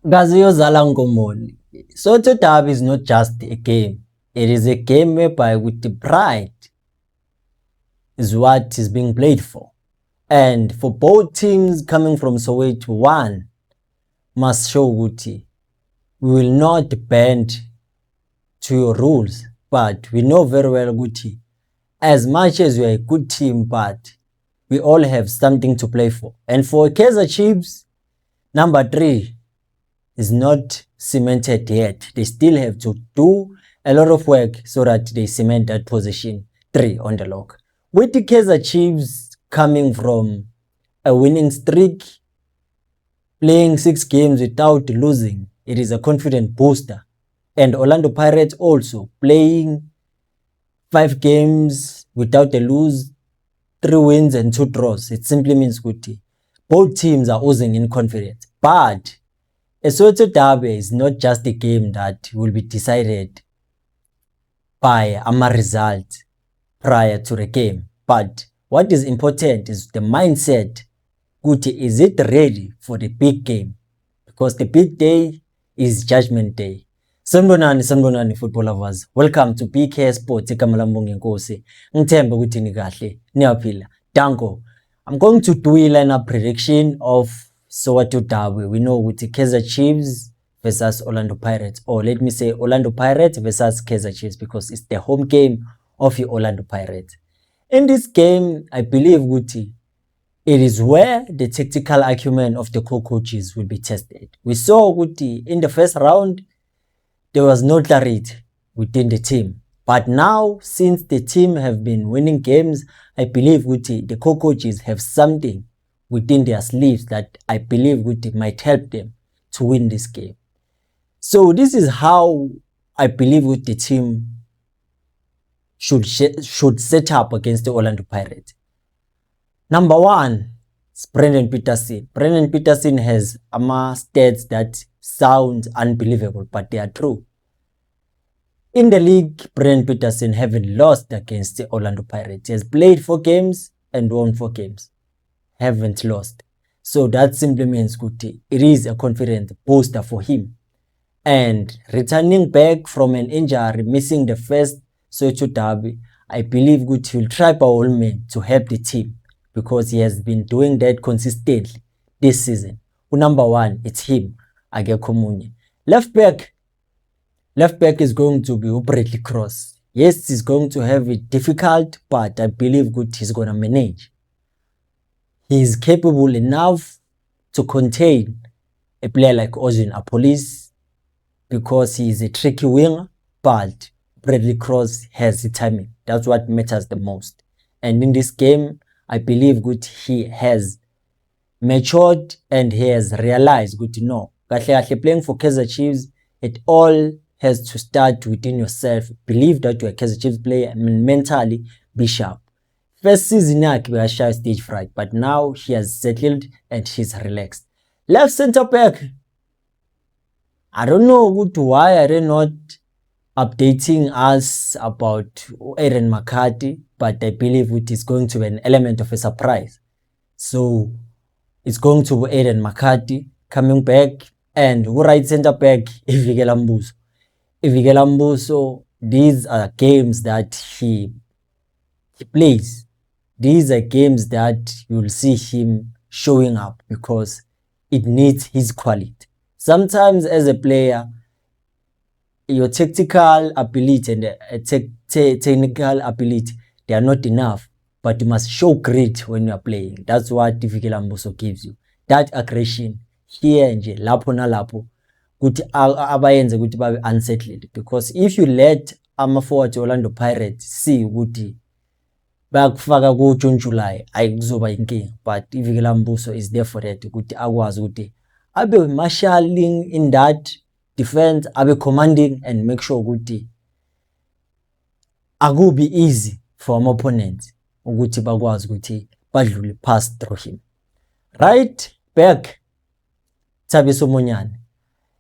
Gaziyo Zalangomoli. Soweto Derby is not just a game. It is a game whereby with the pride is what is being played for. And for both teams coming from Soweto, one must show Guti. We will not bend to your rules, but we know very well Guti. As much as we are a good team, but we all have something to play for. And for Kaizer Chiefs, number 3 is not cemented yet. They still have to do a lot of work so that they cement that position 3 on the log. With the Kaizer Chiefs coming from a winning streak, playing 6 games without losing, it is a confident booster. And Orlando Pirates also playing 5 games without a lose, 3 wins and 2 draws. It simply means good. Both teams are oozing in confidence. But a Soweto Derby is not just a game that will be decided by a result prior to the game. But what is important is the mindset. Good, is it ready for the big game? Because the big day is Judgment Day. Sanibonani football lovers. Welcome to PK Sports. Ekamalambonge Nkosi. Ngithemba ukuthi nikahle. Niyaphila. Danko. I'm going to do a lineup prediction of Soweto Derby. We know with the Kaizer Chiefs versus Orlando Pirates, or let me say Orlando Pirates versus Kaizer Chiefs, because it's the home game of the Orlando Pirates. In this game, I believe Guti, it is where the tactical acumen of the co-coaches will be tested. We saw Guti in the first round, there was no clarity within the team. But now, since the team have been winning games, I believe Guti, the co-coaches have something within their sleeves that I believe Guti might help them to win this game. So this is how I believe Guti the team should set up against the Orlando Pirates. Number 1 is Brendan Peterson. Brendan Peterson has stats that sound unbelievable, but they are true. In the league, Brendan Peterson haven't lost against the Orlando Pirates. He has played 4 games and won 4 games. Haven't lost. So that simply means Guti, it is a confident booster for him. And returning back from an injury, missing the first Soweto Derby, I believe Guti will try by all means to help the team, because he has been doing that consistently this season. Number 1, it's him, Akekho Omunye. Left back is going to be Bradley Cross. Yes, he's going to have it difficult, but I believe Guti is going to manage. He is capable enough to contain a player like Ozin Apolis, because he is a tricky winger, but Bradley Cross has the timing. That's what matters the most. And in this game, I believe Guti, he has matured and he has realized Guti, no, playing for Kaizer Chiefs, it all has to start within yourself. Believe that you're a Kaizer Chiefs player and mentally be sharp. First season I shy stage fright, but now he has settled and he's relaxed. Left center back, I don't know why are they not updating us about Aaron McCarthy, but I believe it is going to be an element of a surprise. So it's going to be Aaron McCarthy coming back, and right center back Ivikela Mbuso. Ivikela Mbuso, these are games that he plays. These are games that you will see him showing up, because it needs his quality. Sometimes as a player, your tactical ability and technical ability, they are not enough, but you must show grit when you are playing. That's what Ivikela Mbuso gives you. That aggression here nje lapho nalapho ukuthi abayenze ukuthi babe unsettled, because if you let ama-forward Orlando Pirates see ukuthi bayakufaka ku-July, ayikuzoba inkinga. But Ivikela Mbuso is there for that, ukuthi akwazi ukuthi abe marshalling in that defense, abe commanding, and make sure ukuthi akubi easy for an opponent ukuthi bakwazi ukuthi badlule pass through him. Right back Thabiso Monyane.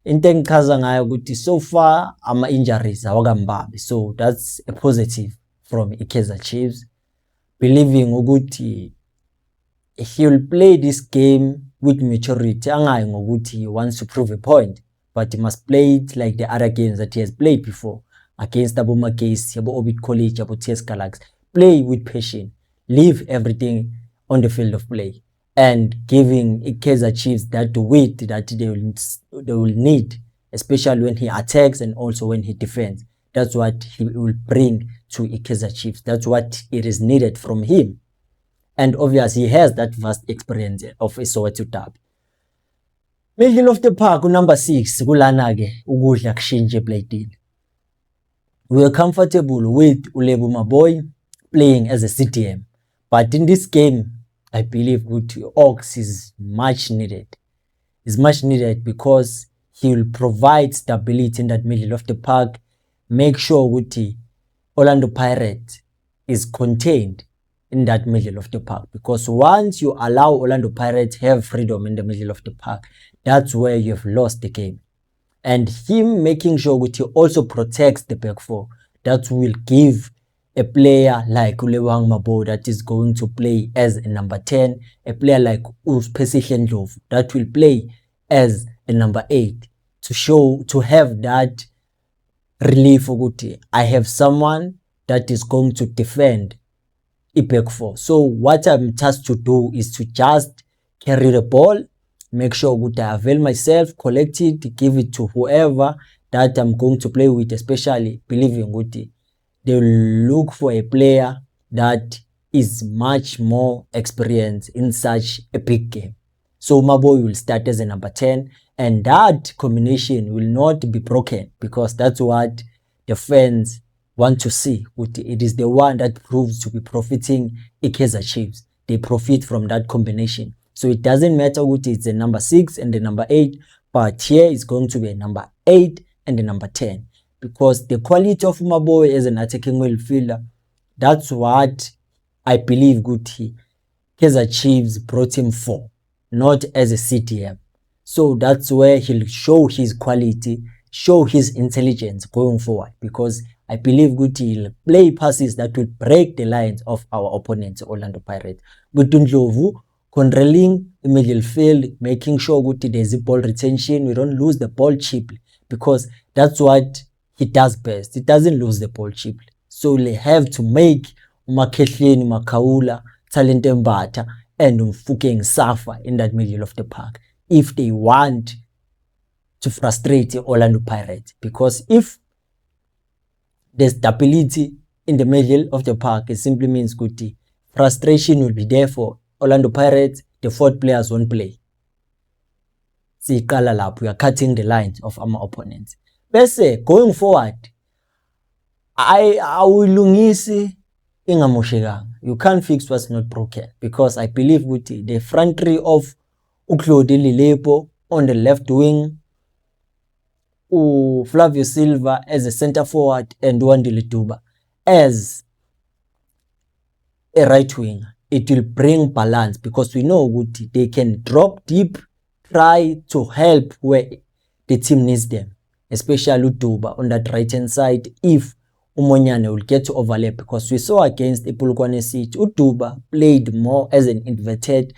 Into engichaza ngayo ukuthi so far ama-injuries awakambabi, so that's a positive from Kaizer Chiefs, believing ukuthi he will play this game with maturity, angayi ngokuthi he wants to prove a point, but he must play it like the other games that he has played before against Abo Magesi, Abo Orbit College, Abo TS Galaxy. Play with passion, leave everything on the field of play, and giving Kaizer Chiefs that weight that they will need, especially when he attacks and also when he defends. That's what he will bring to Kaizer Chiefs. That's what it is needed from him. And obviously he has that vast experience of a Soweto derby. Middle of the park, number 6, kulana ke ukudla kushintshe eplate. We are comfortable with Ulebo Maboy playing as a CDM, but in this game, I believe Ox is much needed. Is much needed because he will provide stability in that middle of the park, make sure Orlando Pirates is contained in that middle of the park, because once you allow Orlando Pirates have freedom in the middle of the park, that's where you have lost the game. And him making sure he also protects the back four, that will give a player like Ulewang Mabo that is going to play as a number 10, a player like Uspesi Ndlovu that will play as a number 8, to have that relief. I have someone that is going to defend a back four. So what I'm tasked to do is to just carry the ball, make sure I avail myself, collect it, give it to whoever that I'm going to play with, especially believing they will look for a player that is much more experienced in such a big game. So Maboy will start as a number 10, and that combination will not be broken, because that's what the fans want to see. It is the one that proves to be profiting Kaizer Chiefs. They profit from that combination. So it doesn't matter it's a number 6 and the number 8, but here is going to be a number 8 and the number 10. Because the quality of Maboy as an attacking midfielder, that's what I believe Kaizer Chiefs brought him for, not as a CDM. So that's where he'll show his quality, show his intelligence going forward, because I believe he'll play passes that will break the lines of our opponents, Orlando Pirates. Ndlovu controlling the middle field, making sure there's a ball retention, we don't lose the ball cheaply, because that's what he does best. He doesn't lose the ball cheaply. So they have to make Umakhehleni, Makaula, Talent Mbata, and Mfukeng suffer in that middle of the park if they want to frustrate the Orlando Pirates. Because if there's stability in the middle of the park, it simply means frustration will be there for Orlando Pirates. The 4th players won't play. See, we are cutting the lines of our opponents. Bese going forward, awulungisi ingamoshekanga. You can't fix what's not broken, because I believe the front three of Claude Lelepo on the left wing, Flavio Silva as a center forward, and Wandile Duba as a right wing. It will bring balance, because we know they can drop deep, try to help where the team needs them, especially Duba on that right hand side if Umonyane will get to overlap, because we saw against Ipulukwane City, Duba played more as an inverted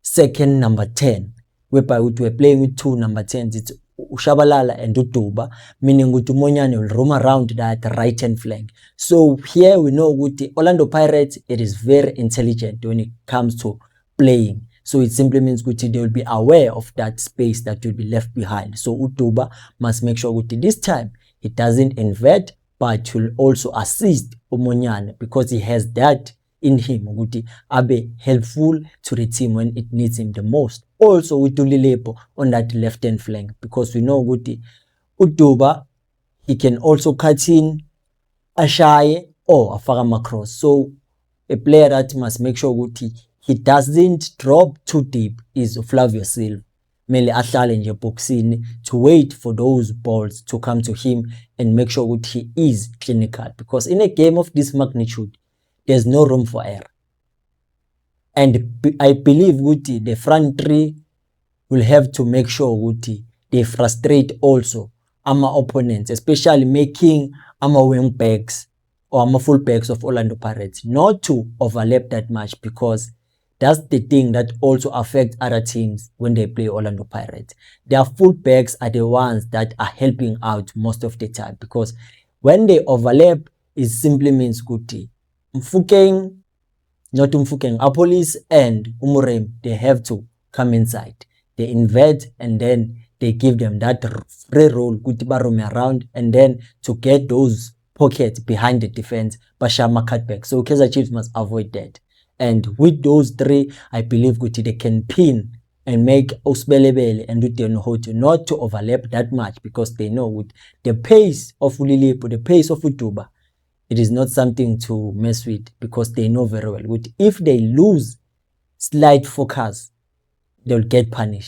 second number 10, whereby we were playing with 2 number 10s. It's Ushabalala and Duba, meaning Umonyane will roam around that right hand flank. So here we know Orlando Pirates, it is very intelligent when it comes to playing. So it simply means they will be aware of that space that will be left behind. So Utuba must make sure this time he doesn't invert, but will also assist Umonyane, because he has that in him, abe helpful to the team when it needs him the most. Also with Lelepo on that left hand flank, because we know Utuba, he can also cut in, ashaye, or afaka cross. So a player that must make sure he doesn't drop too deep is Flavio Silva. Mele ahlale nje boxini to wait for those balls to come to him and make sure he is clinical, because in a game of this magnitude there's no room for error. And I believe the front three will have to make sure they frustrate also our opponents, especially making our wing backs or our full backs of Orlando Pirates not to overlap that much, because That's the thing that also affects other teams when they play Orlando Pirates. Their fullbacks are the ones that are helping out most of the time, because when they overlap, it simply means Kuti, Mfukeng, not Mfukeng, Apolis and Umurem, they have to come inside. They invert and then they give them that free roll, Kuti roam around, and then to get those pockets behind the defense, Bashama cutback. So Kaizer Chiefs must avoid that. And with those three, I believe Kuti they can pin and make Usbelebele and Utenhoto not to overlap that much, because they know with the pace of Ulilipo, the pace of Utuba, it is not something to mess with, because they know very well if they lose slight focus, they'll get punished.